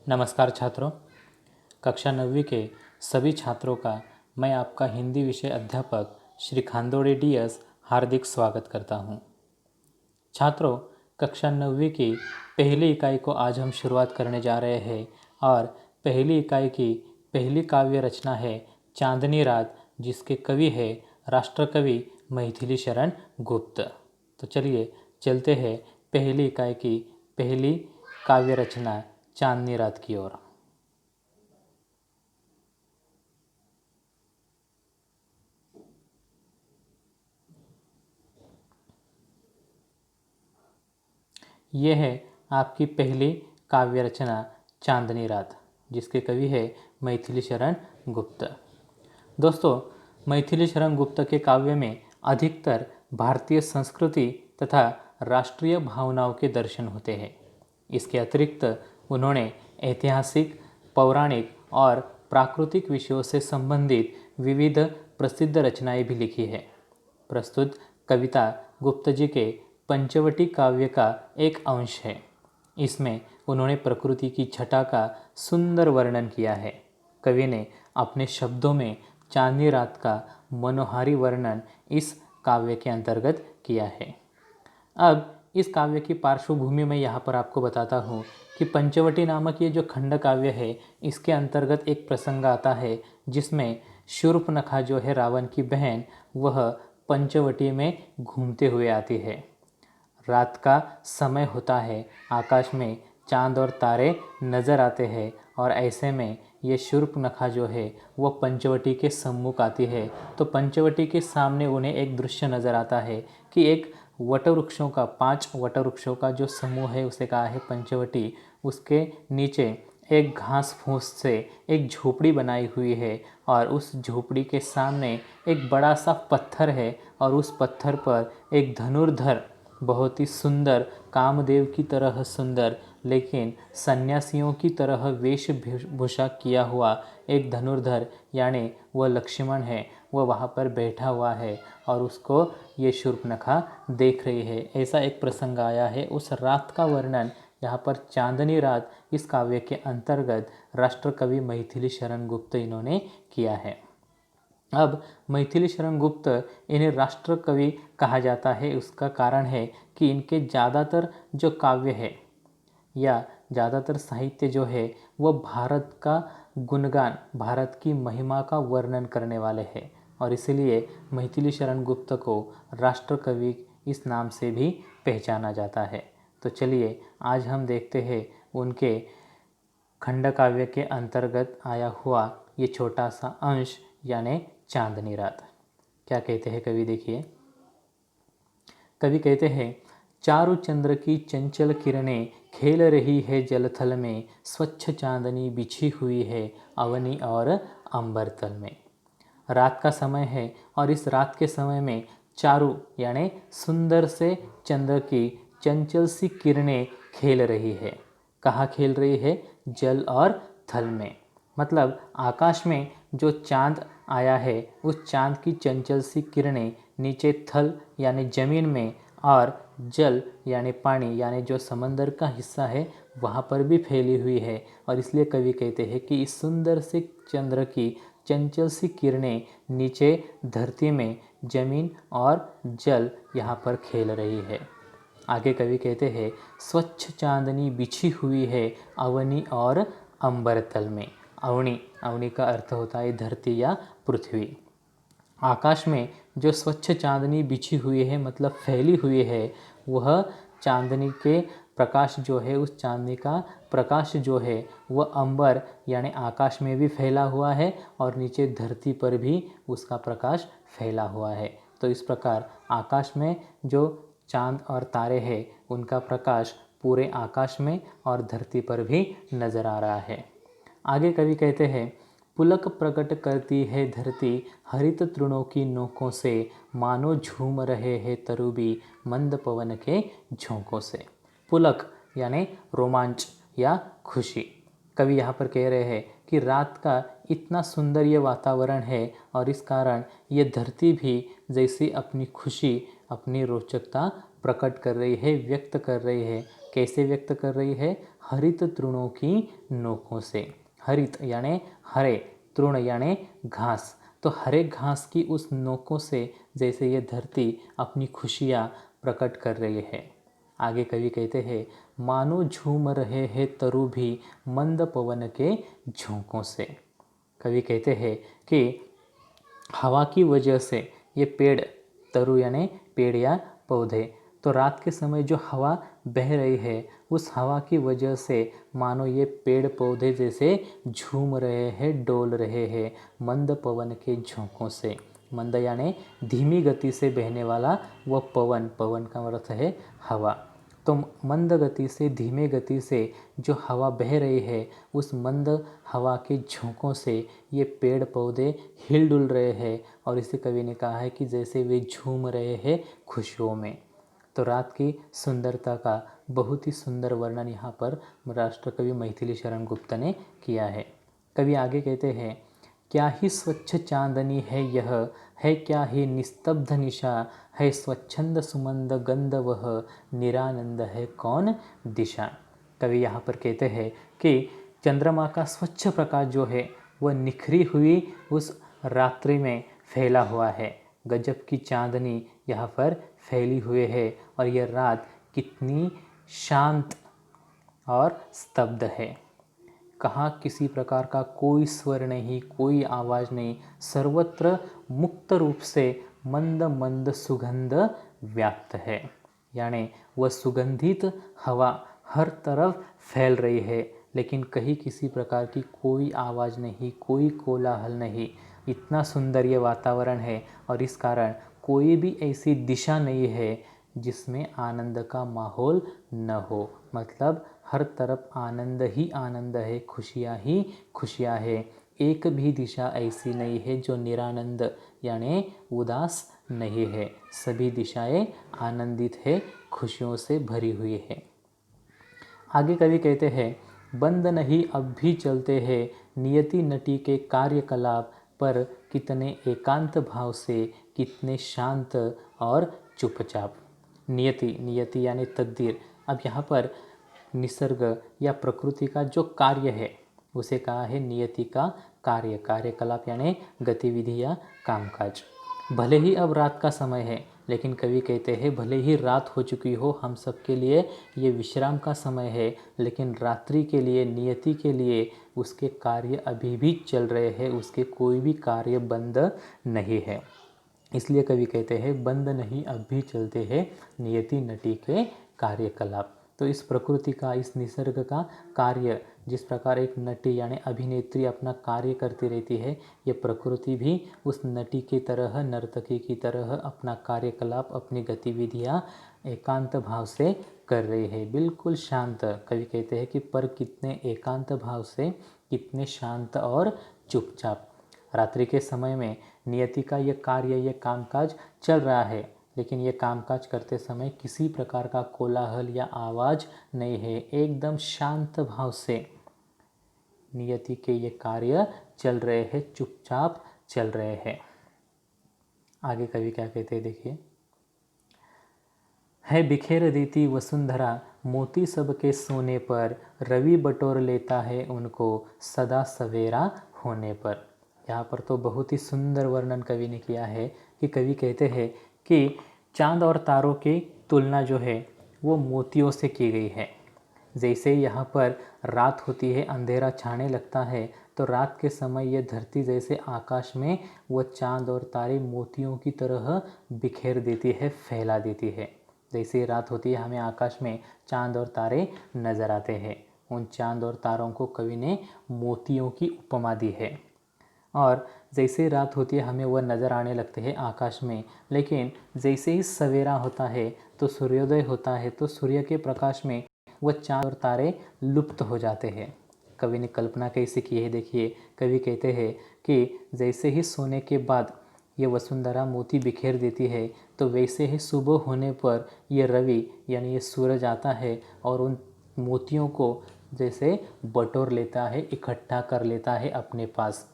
नमस्कार छात्रों। कक्षा 9वीं के सभी छात्रों का मैं आपका हिंदी विषय अध्यापक श्री खांदोड़े डीएस हार्दिक स्वागत करता हूं। छात्रों, कक्षा 9वीं की पहली इकाई को आज हम शुरुआत करने जा रहे हैं और पहली इकाई की पहली काव्य रचना है चांदनी रात, जिसके कवि है राष्ट्रकवि मैथिली शरण गुप्त। तो चलिए चलते हैं पहली इकाई की पहली काव्य रचना चांदनी रात की ओर। यह है आपकी पहली काव्य रचना चांदनी रात, जिसके कवि है मैथिली शरण गुप्त। दोस्तों, मैथिली शरण गुप्त के काव्य में अधिकतर भारतीय संस्कृति तथा राष्ट्रीय भावनाओं के दर्शन होते हैं। इसके अतिरिक्त उन्होंने ऐतिहासिक, पौराणिक और प्राकृतिक विषयों से संबंधित विविध प्रसिद्ध रचनाएं भी लिखी है। प्रस्तुत कविता गुप्त जी के पंचवटी काव्य का एक अंश है। इसमें उन्होंने प्रकृति की छटा का सुंदर वर्णन किया है। कवि ने अपने शब्दों में चांदनी रात का मनोहारी वर्णन इस काव्य के अंतर्गत किया है। अब इस काव्य की पार्श्वभूमि में यहाँ पर आपको बताता हूँ कि पंचवटी नामक ये जो खंड काव्य है, इसके अंतर्गत एक प्रसंग आता है जिसमें शूर्पणखा जो है रावण की बहन, वह पंचवटी में घूमते हुए आती है। रात का समय होता है, आकाश में चांद और तारे नज़र आते हैं और ऐसे में ये शूर्पणखा जो है वह पंचवटी के सम्मुख आती है। तो पंचवटी के सामने उन्हें एक दृश्य नज़र आता है कि एक वटवृक्षों का 5 वटवृक्षों का जो समूह है उसे कहा है पंचवटी। उसके नीचे एक घास फूस से एक झोपड़ी बनाई हुई है और उस झोपड़ी के सामने एक बड़ा सा पत्थर है और उस पत्थर पर एक धनुर्धर, बहुत ही सुंदर, कामदेव की तरह सुंदर लेकिन सन्यासियों की तरह वेशभूषा किया हुआ एक धनुर्धर, यानी वह लक्ष्मण है, वह वहाँ पर बैठा हुआ है और उसको ये शूर्पणखा देख रही है। ऐसा एक प्रसंग आया है। उस रात का वर्णन यहाँ पर चांदनी रात इस काव्य के अंतर्गत राष्ट्रकवि मैथिली शरण गुप्त इन्होंने किया है। अब मैथिली शरण गुप्त इन्हें राष्ट्रकवि कहा जाता है। उसका कारण है कि इनके ज़्यादातर जो काव्य है या ज़्यादातर साहित्य जो है वह भारत का गुणगान, भारत की महिमा का वर्णन करने वाले हैं और इसीलिए मैथिली शरण गुप्त को राष्ट्रकवि इस नाम से भी पहचाना जाता है। तो चलिए आज हम देखते हैं उनके खंड काव्य के अंतर्गत आया हुआ ये छोटा सा अंश, यानी चांदनी रात। क्या कहते हैं कवि, देखिए। कवि कहते हैं, चारु चंद्र की चंचल किरणें खेल रही है जलथल में, स्वच्छ चांदनी बिछी हुई है अवनी और अंबर तल में। रात का समय है और इस रात के समय में चारु यानी सुंदर से चंद्र की चंचल सी किरणें खेल रही है। कहाँ खेल रही है? जल और थल में। मतलब आकाश में जो चांद आया है उस चांद की चंचल सी किरणें नीचे थल यानी जमीन में और जल यानी पानी यानी जो समंदर का हिस्सा है वहाँ पर भी फैली हुई है। और इसलिए कवि कहते हैं कि इस सुंदर से चंद्र की चंचल सी किरणें नीचे धरती में जमीन और जल यहाँ पर खेल रही है। आगे कवि कहते हैं, स्वच्छ चांदनी बिछी हुई है अवनी और अंबर तल में। अवनी, अवनी का अर्थ होता है धरती या पृथ्वी। आकाश में जो स्वच्छ चांदनी बिछी हुई है मतलब फैली हुई है, वह चांदनी के प्रकाश जो है, उस चांदनी का प्रकाश जो है वह अंबर यानी आकाश में भी फैला हुआ है और नीचे धरती पर भी उसका प्रकाश फैला हुआ है। तो इस प्रकार आकाश में जो चांद और तारे हैं उनका प्रकाश पूरे आकाश में और धरती पर भी नज़र आ रहा है। आगे कवि कहते हैं, पुलक प्रकट करती है धरती हरित तृणों की नोकों से, मानो झूम रहे हैं तरुबी मंद पवन के झोंकों से। पुलक यानी रोमांच या खुशी। कवि यहाँ पर कह रहे हैं कि रात का इतना सुंदर ये वातावरण है और इस कारण ये धरती भी जैसी अपनी खुशी, अपनी रोचकता प्रकट कर रही है, व्यक्त कर रही है। कैसे व्यक्त कर रही है? हरित तृणों की नोकों से। हरित यानी हरे, तृण यानी घास, तो हरे घास की उस नोकों से जैसे ये धरती अपनी खुशियाँ प्रकट कर रही है। आगे कवि कहते हैं, मानो झूम रहे हैं तरु भी मंद पवन के झोंकों से। कवि कहते हैं कि हवा की वजह से ये पेड़, तरु यानी पेड़ या पौधे, तो रात के समय जो हवा बह रही है उस हवा की वजह से मानो ये पेड़ पौधे जैसे झूम रहे हैं, डोल रहे हैं मंद पवन के झोंकों से। मंद यानी धीमी गति से बहने वाला वह पवन, पवन का अर्थ है हवा। तो मंद गति से, धीमे गति से जो हवा बह रही है उस मंद हवा के झोंकों से ये पेड़ पौधे हिल डुल रहे हैं, और इसे कवि ने कहा है कि जैसे वे झूम रहे हैं खुशियों में। तो रात की सुंदरता का बहुत ही सुंदर वर्णन यहाँ पर राष्ट्रकवि मैथिली शरण गुप्त ने किया है। कवि आगे कहते हैं, क्या ही स्वच्छ चांदनी है यह, है क्या ही निस्तब्ध निशा, है स्वच्छंद सुमंद गंध वह, निरानंद है कौन दिशा। कवि यहाँ पर कहते हैं कि चंद्रमा का स्वच्छ प्रकाश जो है वह निखरी हुई उस रात्रि में फैला हुआ है। गजब की चांदनी यहाँ पर फैली हुई है और यह रात कितनी शांत और स्तब्ध है। कहाँ किसी प्रकार का कोई स्वर नहीं, कोई आवाज़ नहीं, सर्वत्र मुक्त रूप से मंद मंद सुगंध व्याप्त है। यानी वह सुगंधित हवा हर तरफ फैल रही है, लेकिन कहीं किसी प्रकार की कोई आवाज़ नहीं, कोई कोलाहल नहीं। इतना सुंदर ये वातावरण है और इस कारण कोई भी ऐसी दिशा नहीं है जिसमें आनंद का माहौल न हो। मतलब हर तरफ आनंद ही आनंद है, खुशियाँ ही खुशियाँ है। एक भी दिशा ऐसी नहीं है जो निरानंद यानी उदास नहीं है। सभी दिशाएं आनंदित है, खुशियों से भरी हुई है। आगे कवि कहते हैं, बंद नहीं अब भी चलते हैं नियति नटी के कार्यकलाप, पर कितने एकांत भाव से, कितने शांत और चुपचाप। नियति, नियति यानी तकदीर। अब यहाँ पर निसर्ग या प्रकृति का जो कार्य है उसे कहा है नियति का कार्य, कार्यकलाप यानी गतिविधि या कामकाज। भले ही अब रात का समय है, लेकिन कवि कहते हैं भले ही रात हो चुकी हो, हम सब के लिए ये विश्राम का समय है, लेकिन रात्रि के लिए, नियति के लिए उसके कार्य अभी भी चल रहे हैं, उसके कोई भी कार्य बंद नहीं है। इसलिए कवि कहते हैं बंद नहीं अब भी चलते हैं नियति नटी के कार्यकलाप। तो इस प्रकृति का, इस निसर्ग का कार्य, जिस प्रकार एक नटी यानी अभिनेत्री अपना कार्य करती रहती है, ये प्रकृति भी उस नटी की तरह, नर्तकी की तरह अपना कार्यकलाप, अपनी गतिविधियाँ एकांत भाव से कर रही है, बिल्कुल शांत। कवि कहते हैं कि पर कितने एकांत भाव से, कितने शांत और चुपचाप। रात्रि के समय में नियति का ये कार्य, ये कामकाज चल रहा है, लेकिन ये कामकाज करते समय किसी प्रकार का कोलाहल या आवाज़ नहीं है। एकदम शांत भाव से नियति के ये कार्य चल रहे हैं, चुपचाप चल रहे हैं। आगे कवि क्या कहते हैं देखिए, है बिखेर देती वसुंधरा मोती सबके सोने पर, रवि बटोर लेता है उनको सदा सवेरा होने पर। यहाँ पर तो बहुत ही सुंदर वर्णन कवि ने किया है कि कवि कहते हैं कि चांद और तारों की तुलना जो है वो मोतियों से की गई है। जैसे यहाँ पर रात होती है, अंधेरा छाने लगता है, तो रात के समय ये धरती जैसे आकाश में वो चांद और तारे मोतियों की तरह बिखेर देती है, फैला देती है। जैसे रात होती है हमें आकाश में चांद और तारे नज़र आते हैं, उन चांद और तारों को कवि ने मोतियों की उपमा दी है। और जैसे रात होती है हमें वह नज़र आने लगते हैं आकाश में, लेकिन जैसे ही सवेरा होता है तो सूर्योदय होता है, तो सूर्य के प्रकाश में वह चांद और तारे लुप्त हो जाते हैं। कवि ने कल्पना कैसे की है देखिए, कवि कहते हैं कि जैसे ही सोने के बाद ये वसुंधरा मोती बिखेर देती है, तो वैसे ही सुबह होने पर ये रवि यानी ये सूरज आता है और उन मोतियों को जैसे बटोर लेता है, इकट्ठा कर लेता है अपने पास।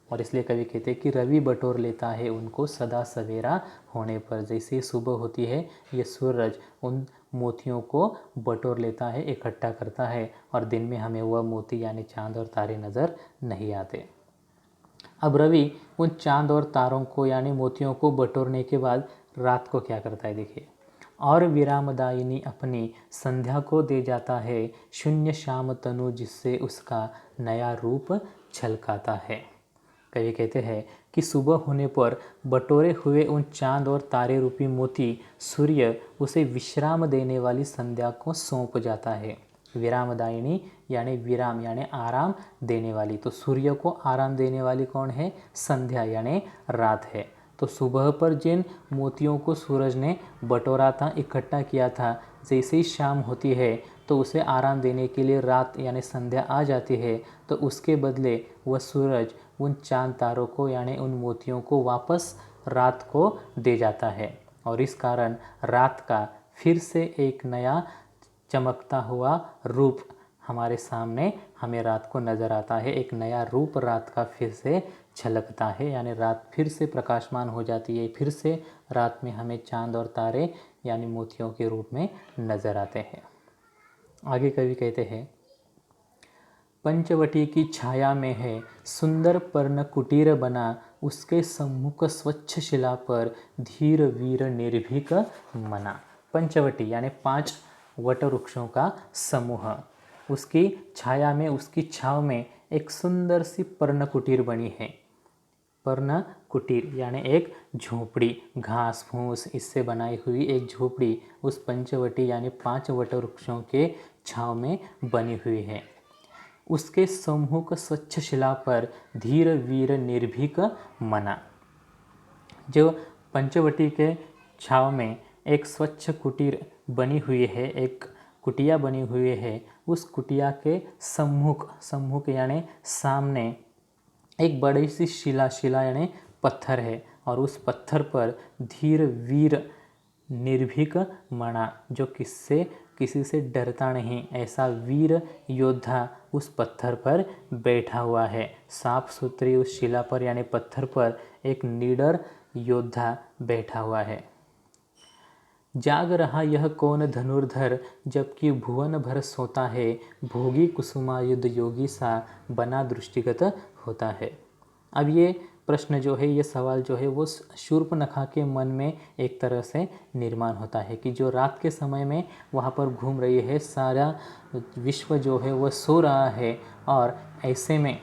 और इसलिए कवि कहते हैं कि रवि बटोर लेता है उनको सदा सवेरा होने पर। जैसे ही सुबह होती है ये सूरज उन मोतियों को बटोर लेता है, इकट्ठा करता है और दिन में हमें वह मोती यानी चांद और तारे नज़र नहीं आते। अब रवि उन चांद और तारों को यानी मोतियों को बटोरने के बाद रात को क्या करता है, देखिए। और विरामदायिनी अपनी संध्या को दे जाता है शून्य श्याम तनु, जिससे उसका नया रूप छलकाता है। कवि कहते हैं कि सुबह होने पर बटोरे हुए उन चांद और तारे रूपी मोती सूर्य उसे विश्राम देने वाली संध्या को सौंप जाता है। विरामदायिनी यानी विराम यानी आराम देने वाली, तो सूर्य को आराम देने वाली कौन है, संध्या यानी रात है। तो सुबह पर जिन मोतियों को सूरज ने बटोरा था, इकट्ठा किया था, जैसे ही शाम होती है तो उसे आराम देने के लिए रात यानी संध्या आ जाती है, तो उसके बदले वह सूरज उन चांद तारों को यानी उन मोतियों को वापस रात को दे जाता है और इस कारण रात का फिर से एक नया चमकता हुआ रूप हमारे सामने हमें रात को नज़र आता है। एक नया रूप रात का फिर से झलकता है, यानी रात फिर से प्रकाशमान हो जाती है, फिर से रात में हमें चांद और तारे यानी मोतियों के रूप में नज़र आते हैं। आगे कवि कहते हैं, पंचवटी की छाया में है सुंदर पर्ण कुटीर बना, उसके सम्मुख स्वच्छ शिला पर धीर वीर निर्भीक मना। पंचवटी यानी 5 वट वृक्षों का समूह, उसकी छाया में, उसकी छाव में एक सुंदर सी पर्ण कुटीर बनी है। पर्ण कुटीर यानी एक झोपड़ी, घास फूस इससे बनाई हुई एक झोपड़ी उस पंचवटी यानी 5 वट वृक्षों के छाव में बनी हुई है। उसके सम्मुख स्वच्छ शिला पर धीर वीर निर्भीक मना। जो पंचवटी के छाव में एक स्वच्छ कुटीर बनी हुई है, एक कुटिया बनी हुई है, उस कुटिया के सम्मुख यानी सामने एक बड़ी सी शिला यानी पत्थर है और उस पत्थर पर धीर वीर निर्भीक मणा, जो किसी से डरता नहीं, ऐसा वीर योद्धा उस पत्थर पर बैठा हुआ है। साफ सुथरी उस शिला पर यानी पत्थर पर एक निडर योद्धा बैठा हुआ है। जाग रहा यह कौन धनुर्धर, जबकि भुवन भर सोता है, भोगी कुसुमायुध योगी सा बना दृष्टिगत होता है। अब ये प्रश्न जो है, ये सवाल जो है वो शूर्पणखा के मन में एक तरह से निर्माण होता है कि जो रात के समय में वहाँ पर घूम रही है, सारा विश्व जो है वह सो रहा है और ऐसे में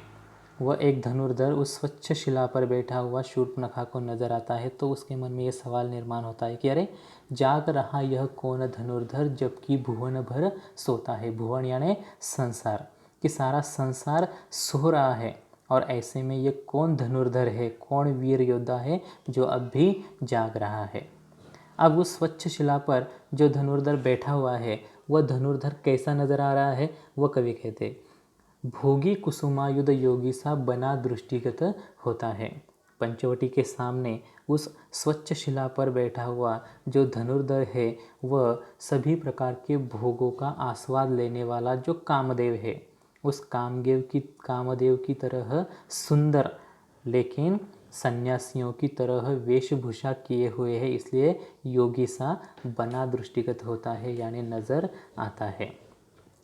वह एक धनुर्धर उस स्वच्छ शिला पर बैठा हुआ शूर्पणखा को नज़र आता है। तो उसके मन में ये सवाल निर्माण होता है कि अरे जाग रहा यह कौन धनुर्धर, जबकि भुवन भर सोता है। भुवन यानी संसार, कि सारा संसार सो रहा है और ऐसे में ये कौन धनुर्धर है, कौन वीर योद्धा है जो अब भी जाग रहा है। अब उस स्वच्छ शिला पर जो धनुर्धर बैठा हुआ है, वह धनुर्धर कैसा नज़र आ रहा है, वह कवि कहते भोगी कुसुमायुध योगी सा बना दृष्टिगत होता है। पंचवटी के सामने उस स्वच्छ शिला पर बैठा हुआ जो धनुर्धर है, वह सभी प्रकार के भोगों का आस्वाद लेने वाला जो कामदेव है, उस कामदेव की तरह सुंदर लेकिन सन्यासियों की तरह वेशभूषा किए हुए है, इसलिए योगी सा बना दृष्टिगत होता है, यानी नज़र आता है।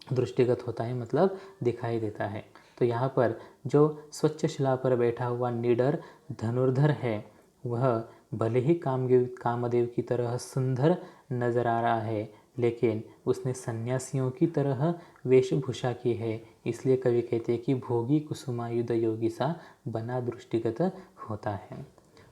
दृष्टिगत होता है मतलब दिखाई देता है। तो यहाँ पर जो स्वच्छ शिला पर बैठा हुआ निडर धनुर्धर है, वह भले ही कामदेव की तरह सुंदर नज़र आ रहा है, लेकिन उसने सन्यासियों की तरह वेशभूषा की है, इसलिए कवि कहते हैं कि भोगी कुसुमायुध योगी सा बना दृष्टिगत होता है।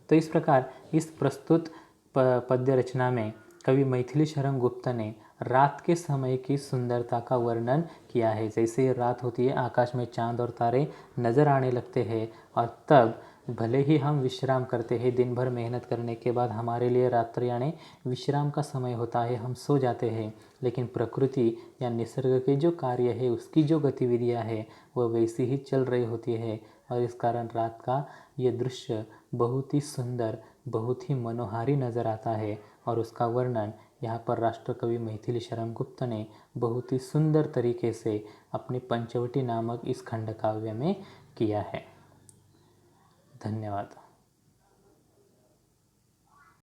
तो इस प्रकार इस प्रस्तुत पद्य रचना में कवि मैथिली शरण गुप्त ने रात के समय की सुंदरता का वर्णन किया है। जैसे रात होती है, आकाश में चांद और तारे नज़र आने लगते हैं और तब भले ही हम विश्राम करते हैं, दिन भर मेहनत करने के बाद हमारे लिए रात्रि यानी विश्राम का समय होता है, हम सो जाते हैं, लेकिन प्रकृति या निसर्ग के जो कार्य है, उसकी जो गतिविधियाँ है, वह वैसी ही चल रही होती है और इस कारण रात का ये दृश्य बहुत ही सुंदर, बहुत ही मनोहारी नज़र आता है और उसका वर्णन यहाँ पर राष्ट्रकवि मैथिली शरण गुप्त ने बहुत ही सुंदर तरीके से अपनी पंचवटी नामक इस खंड काव्य में किया है। धन्यवाद।